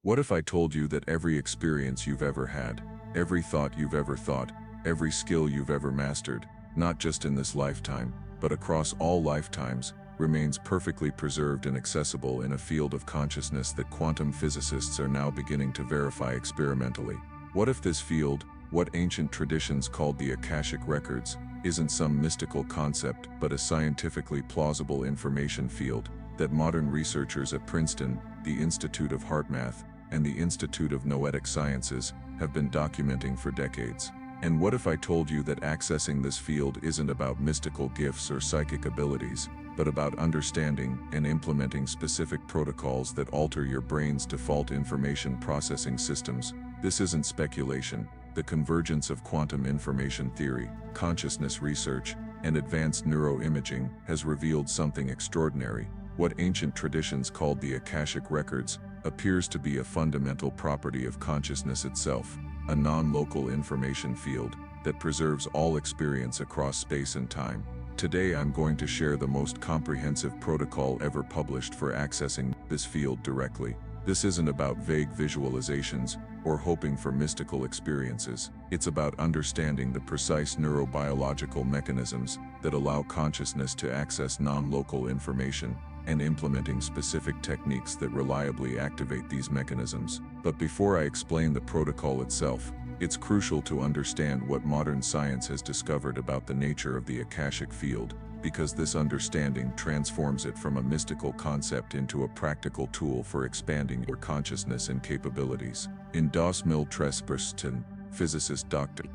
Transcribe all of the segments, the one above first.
What if I told you that every experience you've ever had, every thought you've ever thought, every skill you've ever mastered, not just in this lifetime, but across all lifetimes, remains perfectly preserved and accessible in a field of consciousness that quantum physicists are now beginning to verify experimentally? What if this field, what ancient traditions called the Akashic Records, isn't some mystical concept but a scientifically plausible information field that modern researchers at Princeton, the Institute of HeartMath, and the Institute of Noetic Sciences have been documenting for decades? And what if I told you that accessing this field isn't about mystical gifts or psychic abilities, but about understanding and implementing specific protocols that alter your brain's default information processing systems? This isn't speculation. The convergence of quantum information theory, consciousness research, and advanced neuroimaging has revealed something extraordinary. What ancient traditions called the Akashic Records appears to be a fundamental property of consciousness itself, a non-local information field that preserves all experience across space and time. Today I'm going to share the most comprehensive protocol ever published for accessing this field directly. This isn't about vague visualizations or hoping for mystical experiences. It's about understanding the precise neurobiological mechanisms that allow consciousness to access non-local information and implementing specific techniques that reliably activate these mechanisms. But before I explain the protocol itself, it's crucial to understand what modern science has discovered about the nature of the Akashic field, because this understanding transforms it from a mystical concept into a practical tool for expanding your consciousness and capabilities. In 2013, physicist Dr.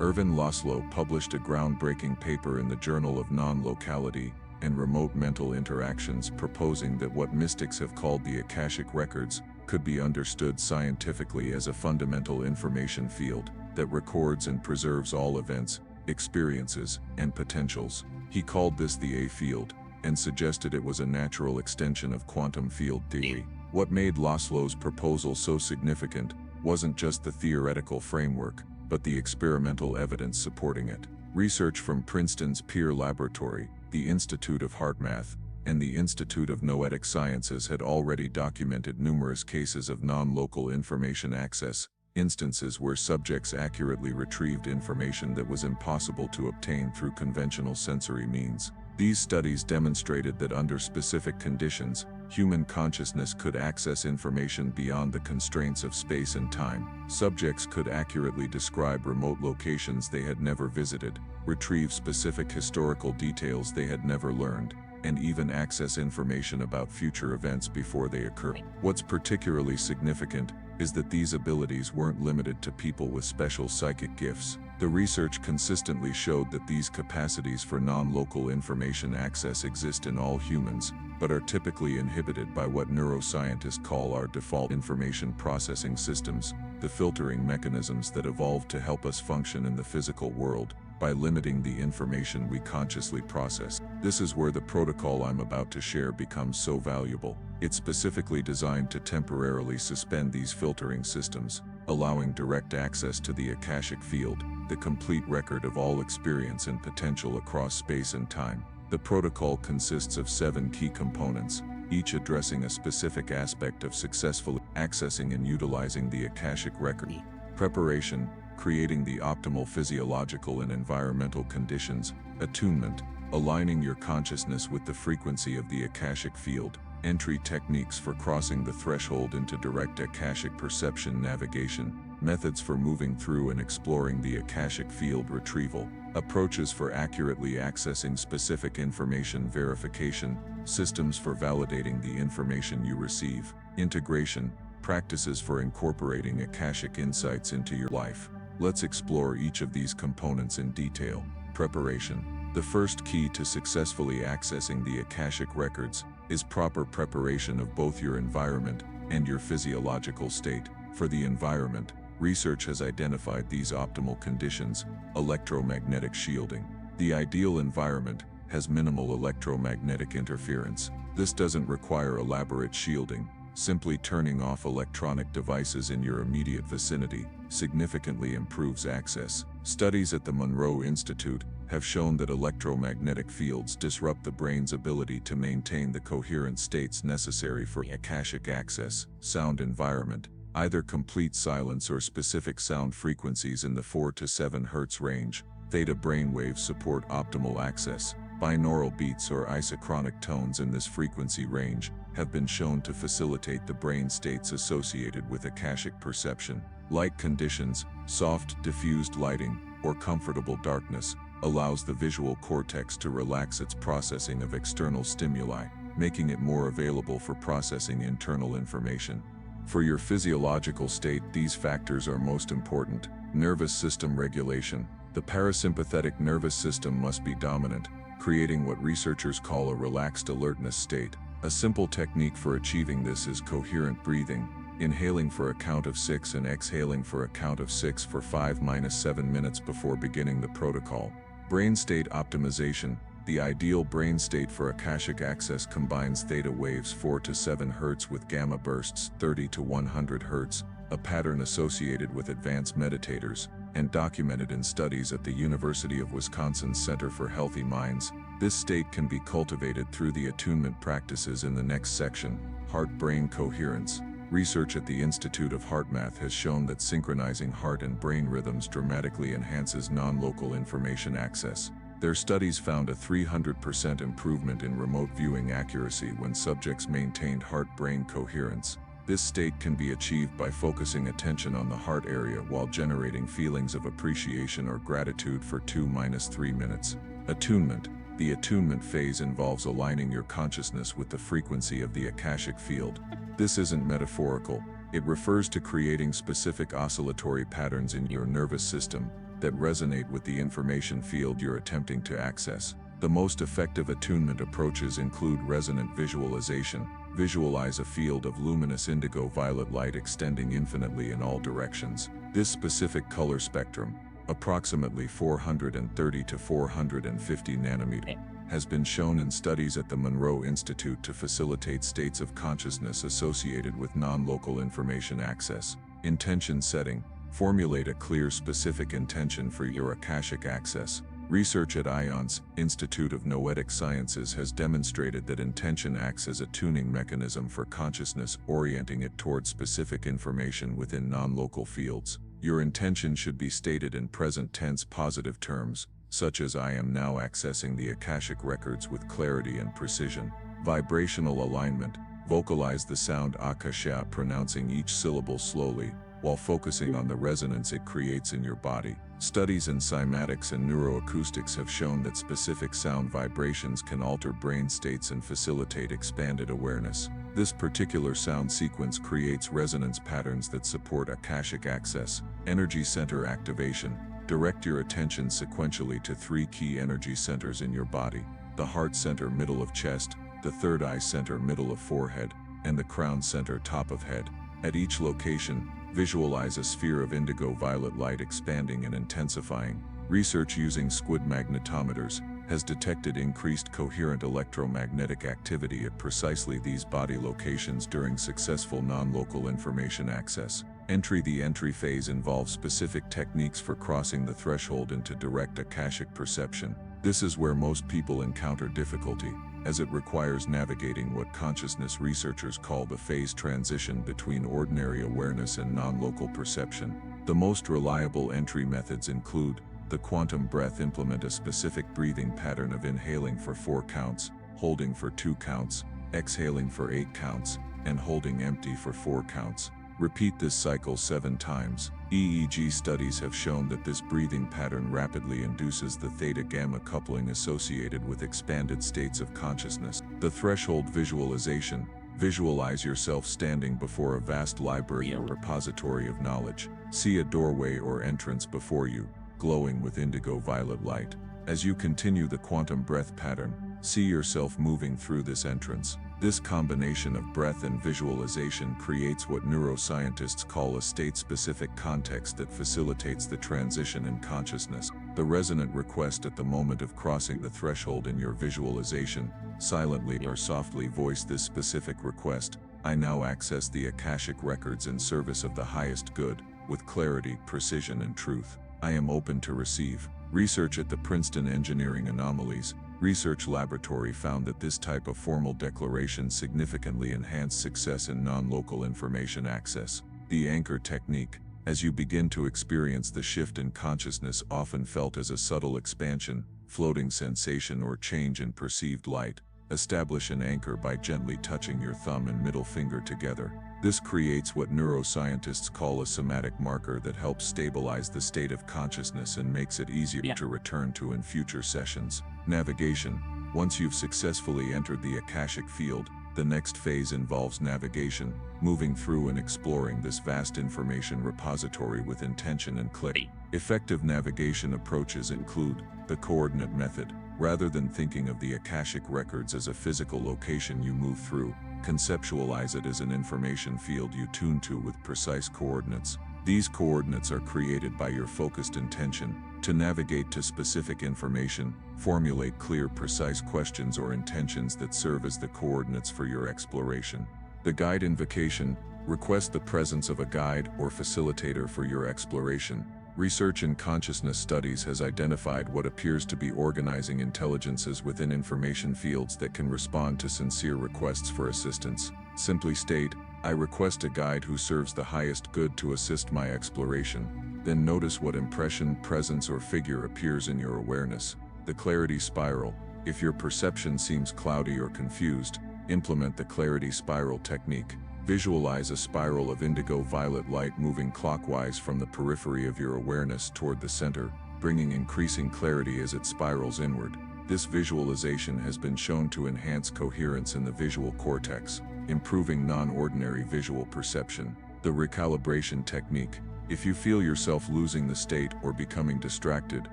Ervin Laszlo published a groundbreaking paper in the Journal of Non-Locality and Remote Mental Interactions, proposing that what mystics have called the Akashic Records could be understood scientifically as a fundamental information field that records and preserves all events, experiences, and potentials. He called this the A field, and suggested it was a natural extension of quantum field theory. What made Laszlo's proposal so significant wasn't just the theoretical framework, but the experimental evidence supporting it. Research from Princeton's PEAR laboratory, the Institute of HeartMath, and the Institute of Noetic Sciences had already documented numerous cases of non-local information access, instances where subjects accurately retrieved information that was impossible to obtain through conventional sensory means. These studies demonstrated that under specific conditions, human consciousness could access information beyond the constraints of space and time. Subjects could accurately describe remote locations they had never visited, retrieve specific historical details they had never learned, and even access information about future events before they occur. What's particularly significant is that these abilities weren't limited to people with special psychic gifts. The research consistently showed that these capacities for non-local information access exist in all humans, but are typically inhibited by what neuroscientists call our default information processing systems, the filtering mechanisms that evolved to help us function in the physical world by limiting the information we consciously process. This is where the protocol I'm about to share becomes so valuable. It's specifically designed to temporarily suspend these filtering systems, allowing direct access to the Akashic field, the complete record of all experience and potential across space and time. The protocol consists of 7 key components, each addressing a specific aspect of successfully accessing and utilizing the Akashic record. Preparation, creating the optimal physiological and environmental conditions. Attunement, aligning your consciousness with the frequency of the Akashic field. Entry techniques for crossing the threshold into direct Akashic perception. Navigation, methods for moving through and exploring the Akashic field. Retrieval, approaches for accurately accessing specific information. Verification, systems for validating the information you receive. Integration, practices for incorporating Akashic insights into your life. Let's explore each of these components in detail. Preparation. The first key to successfully accessing the Akashic Records is proper preparation of both your environment and your physiological state. For the environment, research has identified these optimal conditions: electromagnetic shielding. The ideal environment has minimal electromagnetic interference. This doesn't require elaborate shielding. Simply turning off electronic devices in your immediate vicinity significantly improves access. Studies at the Monroe Institute have shown that electromagnetic fields disrupt the brain's ability to maintain the coherent states necessary for Akashic access. Sound environment, either complete silence or specific sound frequencies in the 4 to 7 Hz range. Theta brainwaves support optimal access. Binaural beats or isochronic tones in this frequency range have been shown to facilitate the brain states associated with Akashic perception. Light conditions, soft, diffused lighting, or comfortable darkness allows the visual cortex to relax its processing of external stimuli, making it more available for processing internal information. For your physiological state, these factors are most important. Nervous system regulation. The parasympathetic nervous system must be dominant, creating what researchers call a relaxed alertness state. A simple technique for achieving this is coherent breathing, inhaling for a count of 6 and exhaling for a count of 6 for 5-7 minutes before beginning the protocol. Brain state optimization. The ideal brain state for Akashic access combines theta waves 4 to 7 Hz with gamma bursts 30 to 100 Hz, a pattern associated with advanced meditators, and documented in studies at the University of Wisconsin's Center for Healthy Minds. This state can be cultivated through the attunement practices in the next section, heart-brain coherence. Research at the Institute of HeartMath has shown that synchronizing heart and brain rhythms dramatically enhances non-local information access. Their studies found a 300% improvement in remote viewing accuracy when subjects maintained heart-brain coherence. This state can be achieved by focusing attention on the heart area while generating feelings of appreciation or gratitude for 2-3 minutes. Attunement. The attunement phase involves aligning your consciousness with the frequency of the Akashic field. This isn't metaphorical. It refers to creating specific oscillatory patterns in your nervous system that resonate with the information field you're attempting to access. The most effective attunement approaches include resonant visualization. Visualize a field of luminous indigo-violet light extending infinitely in all directions. This specific color spectrum, approximately 430 to 450 nanometer, has been shown in studies at the Monroe Institute to facilitate states of consciousness associated with non-local information access. Intention setting. Formulate a clear, specific intention for your Akashic access. Research at IONS, Institute of Noetic Sciences, has demonstrated that intention acts as a tuning mechanism for consciousness, orienting it toward specific information within non-local fields. Your intention should be stated in present tense positive terms, such as "I am now accessing the Akashic Records with clarity and precision." Vibrational alignment. Vocalize the sound Akasha, pronouncing each syllable slowly, while focusing on the resonance it creates in your body. Studies in cymatics and neuroacoustics have shown that specific sound vibrations can alter brain states and facilitate expanded awareness. This particular sound sequence creates resonance patterns that support Akashic access. Energy center activation. Direct your attention sequentially to 3 key energy centers in your body: the heart center, middle of chest; the third eye center, middle of forehead; and the crown center, top of head. At each location, visualize a sphere of indigo-violet light expanding and intensifying. Research using squid magnetometers has detected increased coherent electromagnetic activity at precisely these body locations during successful non-local information access. Entry. The entry phase involves specific techniques for crossing the threshold into direct Akashic perception. This is where most people encounter difficulty, as it requires navigating what consciousness researchers call the phase transition between ordinary awareness and non-local perception. The most reliable entry methods include the quantum breath. Implement a specific breathing pattern of inhaling for 4 counts, holding for 2 counts, exhaling for 8 counts, and holding empty for 4 counts. Repeat this cycle 7 times. EEG studies have shown that this breathing pattern rapidly induces the theta-gamma coupling associated with expanded states of consciousness. The threshold visualization. Visualize yourself standing before a vast library or repository of knowledge. See a doorway or entrance before you, glowing with indigo-violet light. As you continue the quantum breath pattern, see yourself moving through this entrance. This combination of breath and visualization creates what neuroscientists call a state-specific context that facilitates the transition in consciousness. The resonant request at the moment of crossing the threshold in your visualization. Silently or softly voice this specific request: "I now access the Akashic Records in service of the highest good, with clarity, precision, and truth." I am open to receive. Research at the Princeton Engineering Anomalies Research Laboratory found that this type of formal declaration significantly enhanced success in non-local information access. The anchor technique. As you begin to experience the shift in consciousness often felt as a subtle expansion, floating sensation or change in perceived light, establish an anchor by gently touching your thumb and middle finger together. This creates what neuroscientists call a somatic marker that helps stabilize the state of consciousness and makes it easier to return to in future sessions. Navigation. Once you've successfully entered the Akashic field, the next phase involves navigation, moving through and exploring this vast information repository with intention and clarity. Effective navigation approaches include the coordinate method. Rather than thinking of the Akashic Records as a physical location you move through, conceptualize it as an information field you tune to with precise coordinates. These coordinates are created by your focused intention. To navigate to specific information, formulate clear, precise questions or intentions that serve as the coordinates for your exploration. The guide invocation. Request the presence of a guide or facilitator for your exploration. Research in consciousness studies has identified what appears to be organizing intelligences within information fields that can respond to sincere requests for assistance. Simply state, I request a guide who serves the highest good to assist my exploration. Then notice what impression, presence, or figure appears in your awareness. The clarity spiral. If your perception seems cloudy or confused, implement the clarity spiral technique. Visualize a spiral of indigo-violet light moving clockwise from the periphery of your awareness toward the center, bringing increasing clarity as it spirals inward. This visualization has been shown to enhance coherence in the visual cortex, improving non-ordinary visual perception. The recalibration technique. If you feel yourself losing the state or becoming distracted,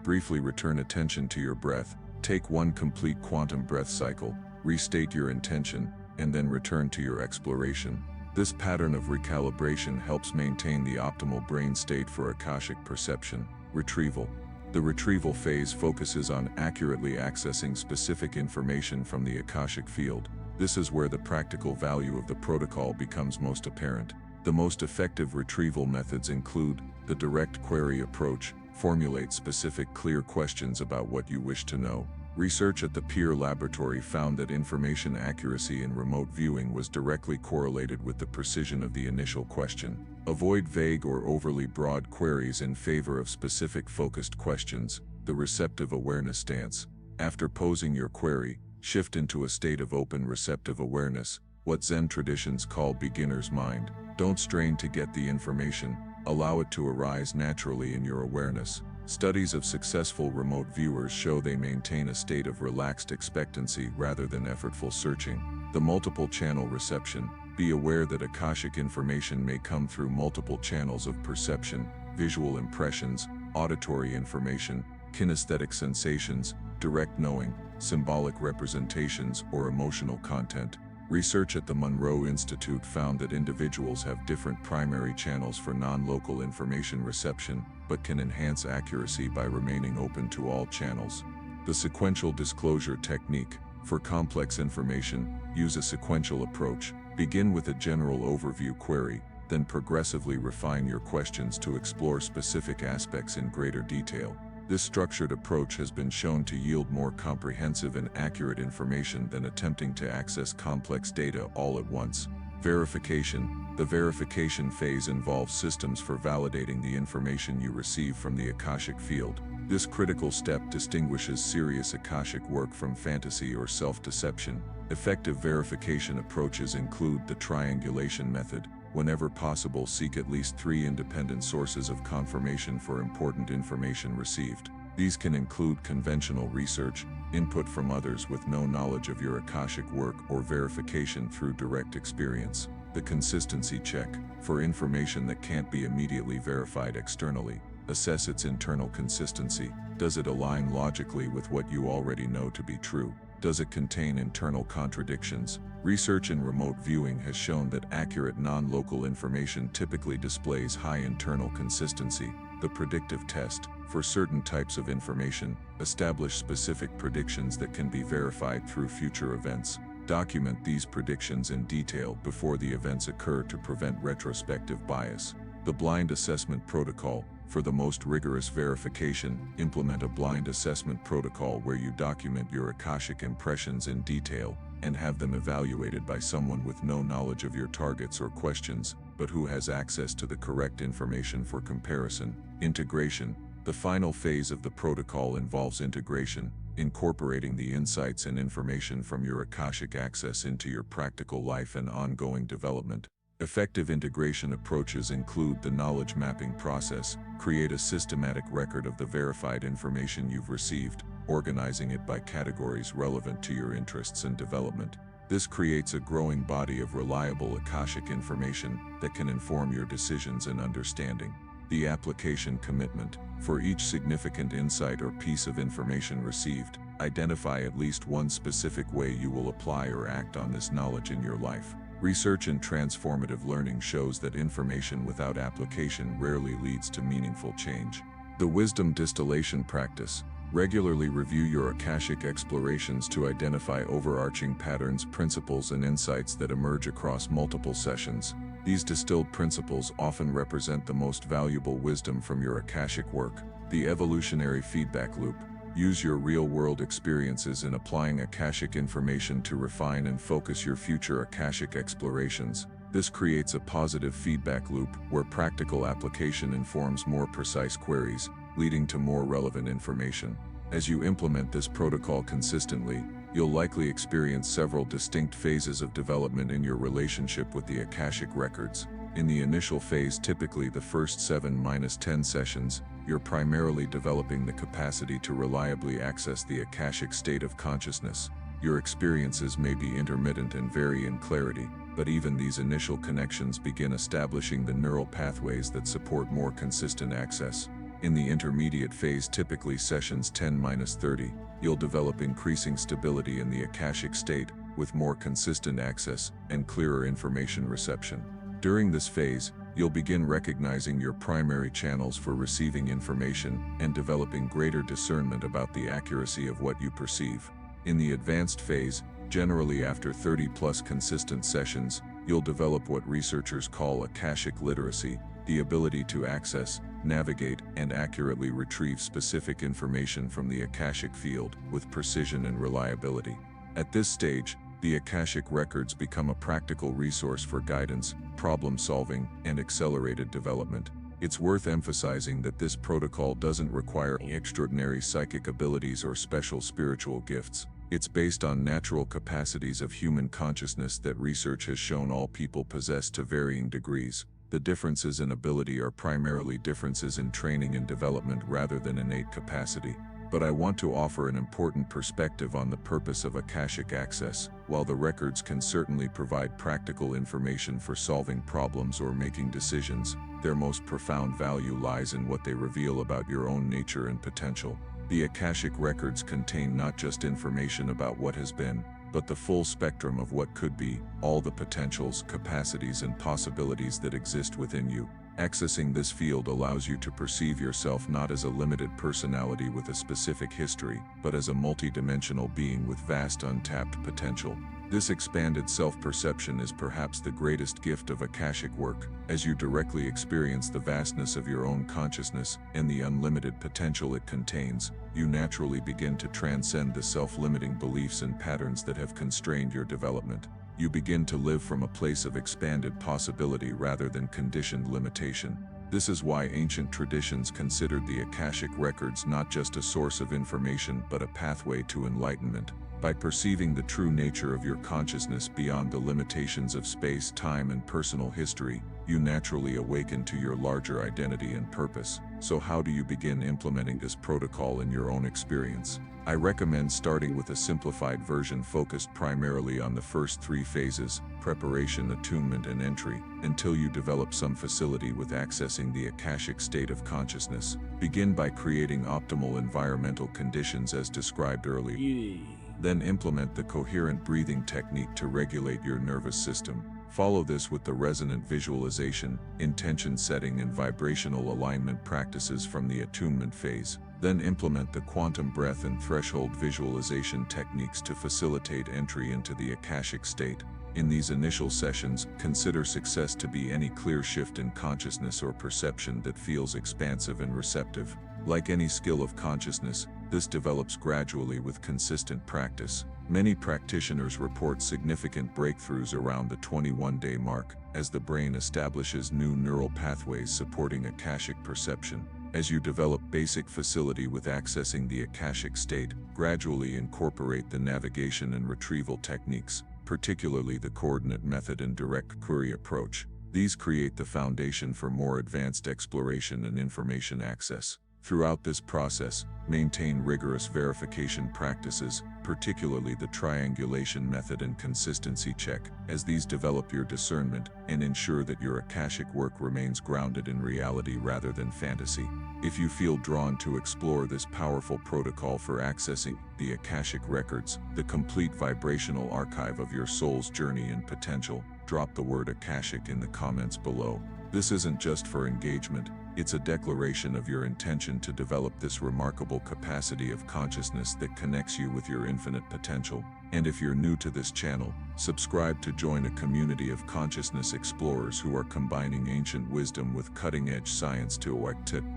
briefly return attention to your breath. Take one complete quantum breath cycle, restate your intention, and then return to your exploration. This pattern of recalibration helps maintain the optimal brain state for Akashic perception. Retrieval. The retrieval phase focuses on accurately accessing specific information from the Akashic field. This is where the practical value of the protocol becomes most apparent. The most effective retrieval methods include the direct query approach. Formulate specific, clear questions about what you wish to know. Research at the PEAR laboratory found that information accuracy in remote viewing was directly correlated with the precision of the initial question. Avoid vague or overly broad queries in favor of specific, focused questions. The receptive awareness stance. After posing your query, shift into a state of open, receptive awareness, what Zen traditions call beginner's mind. Don't strain to get the information, allow it to arise naturally in your awareness. Studies of successful remote viewers show they maintain a state of relaxed expectancy rather than effortful searching. The multiple channel reception. Be aware that Akashic information may come through multiple channels of perception: visual impressions, auditory information, kinesthetic sensations, direct knowing, symbolic representations, or emotional content. Research at the Monroe Institute found that individuals have different primary channels for non-local information reception, but can enhance accuracy by remaining open to all channels. The sequential disclosure technique. For complex information, use a sequential approach. Begin with a general overview query, then progressively refine your questions to explore specific aspects in greater detail. This structured approach has been shown to yield more comprehensive and accurate information than attempting to access complex data all at once. Verification. The verification phase involves systems for validating the information you receive from the Akashic field. This critical step distinguishes serious Akashic work from fantasy or self-deception. Effective verification approaches include the triangulation method. Whenever possible, seek at least 3 independent sources of confirmation for important information received. These can include conventional research, input from others with no knowledge of your Akashic work, or verification through direct experience. The consistency check. For information that can't be immediately verified externally, assess its internal consistency. Does it align logically with what you already know to be true? Does it contain internal contradictions? Research in remote viewing has shown that accurate non-local information typically displays high internal consistency. The predictive test. For certain types of information, establish specific predictions that can be verified through future events. Document these predictions in detail before the events occur to prevent retrospective bias. The blind assessment protocol. For the most rigorous verification, implement a blind assessment protocol where you document your Akashic impressions in detail and have them evaluated by someone with no knowledge of your targets or questions, but who has access to the correct information for comparison. Integration. The final phase of the protocol involves integration, incorporating the insights and information from your Akashic access into your practical life and ongoing development. Effective integration approaches include the knowledge mapping process. Create a systematic record of the verified information you've received, organizing it by categories relevant to your interests and development. This creates a growing body of reliable Akashic information that can inform your decisions and understanding. The application commitment. For each significant insight or piece of information received, identify at least one specific way you will apply or act on this knowledge in your life. Research and transformative learning shows that information without application rarely leads to meaningful change. The wisdom distillation practice. Regularly review your Akashic explorations to identify overarching patterns, principles, and insights that emerge across multiple sessions. These distilled principles often represent the most valuable wisdom from your Akashic work. The evolutionary feedback loop. Use your real-world experiences in applying Akashic information to refine and focus your future Akashic explorations. This creates a positive feedback loop where practical application informs more precise queries, leading to more relevant information. As you implement this protocol consistently, you'll likely experience several distinct phases of development in your relationship with the Akashic records. In the initial phase, typically the first 7-10 sessions, you're primarily developing the capacity to reliably access the Akashic state of consciousness. Your experiences may be intermittent and vary in clarity, but even these initial connections begin establishing the neural pathways that support more consistent access. In the intermediate phase, typically sessions 10-30, you'll develop increasing stability in the Akashic state, with more consistent access and clearer information reception. During this phase, you'll begin recognizing your primary channels for receiving information and developing greater discernment about the accuracy of what you perceive. In the advanced phase, generally after 30+ consistent sessions, you'll develop what researchers call Akashic literacy, the ability to access, navigate, and accurately retrieve specific information from the Akashic field with precision and reliability. At this stage, the Akashic records become a practical resource for guidance, problem solving, and accelerated development. It's worth emphasizing that this protocol doesn't require extraordinary psychic abilities or special spiritual gifts. It's based on natural capacities of human consciousness that research has shown all people possess to varying degrees. The differences in ability are primarily differences in training and development rather than innate capacity. But I want to offer an important perspective on the purpose of Akashic access. While the records can certainly provide practical information for solving problems or making decisions, their most profound value lies in what they reveal about your own nature and potential. The Akashic records contain not just information about what has been, but the full spectrum of what could be, all the potentials, capacities, and possibilities that exist within you. Accessing this field allows you to perceive yourself not as a limited personality with a specific history, but as a multidimensional being with vast untapped potential. This expanded self-perception is perhaps the greatest gift of Akashic work. As you directly experience the vastness of your own consciousness and the unlimited potential it contains, you naturally begin to transcend the self-limiting beliefs and patterns that have constrained your development. You begin to live from a place of expanded possibility rather than conditioned limitation. This is why ancient traditions considered the Akashic records not just a source of information but a pathway to enlightenment. By perceiving the true nature of your consciousness beyond the limitations of space, time, and personal history, you naturally awaken to your larger identity and purpose. So how do you begin implementing this protocol in your own experience? I recommend starting with a simplified version focused primarily on the first 3 phases, preparation, attunement, and entry, until you develop some facility with accessing the Akashic state of consciousness. Begin by creating optimal environmental conditions as described earlier. Then implement the coherent breathing technique to regulate your nervous system. Follow this with the resonant visualization, intention setting, and vibrational alignment practices from the attunement phase. Then implement the quantum breath and threshold visualization techniques to facilitate entry into the Akashic state. In these initial sessions, consider success to be any clear shift in consciousness or perception that feels expansive and receptive. Like any skill of consciousness, this develops gradually with consistent practice. Many practitioners report significant breakthroughs around the 21-day mark, as the brain establishes new neural pathways supporting Akashic perception. As you develop basic facility with accessing the Akashic state, gradually incorporate the navigation and retrieval techniques, particularly the coordinate method and direct query approach. These create the foundation for more advanced exploration and information access. Throughout this process, maintain rigorous verification practices, particularly the triangulation method and consistency check, as these develop your discernment and ensure that your Akashic work remains grounded in reality rather than fantasy. If you feel drawn to explore this powerful protocol for accessing the Akashic Records, the complete vibrational archive of your soul's journey and potential, drop the word Akashic in the comments below. This isn't just for engagement, it's a declaration of your intention to develop this remarkable capacity of consciousness that connects you with your infinite potential. And if you're new to this channel, subscribe to join a community of consciousness explorers who are combining ancient wisdom with cutting-edge science to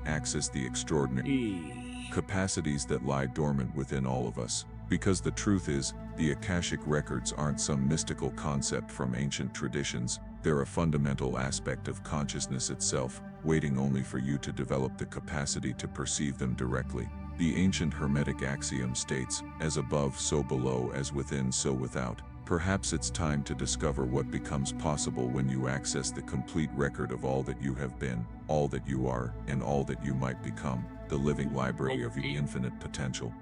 access the extraordinary capacities that lie dormant within all of us. Because the truth is, the Akashic Records aren't some mystical concept from ancient traditions, they're a fundamental aspect of consciousness itself, waiting only for you to develop the capacity to perceive them directly. The ancient Hermetic axiom states, as above so below, as within so without. Perhaps it's time to discover what becomes possible when you access the complete record of all that you have been, all that you are, and all that you might become, the living library of your infinite potential.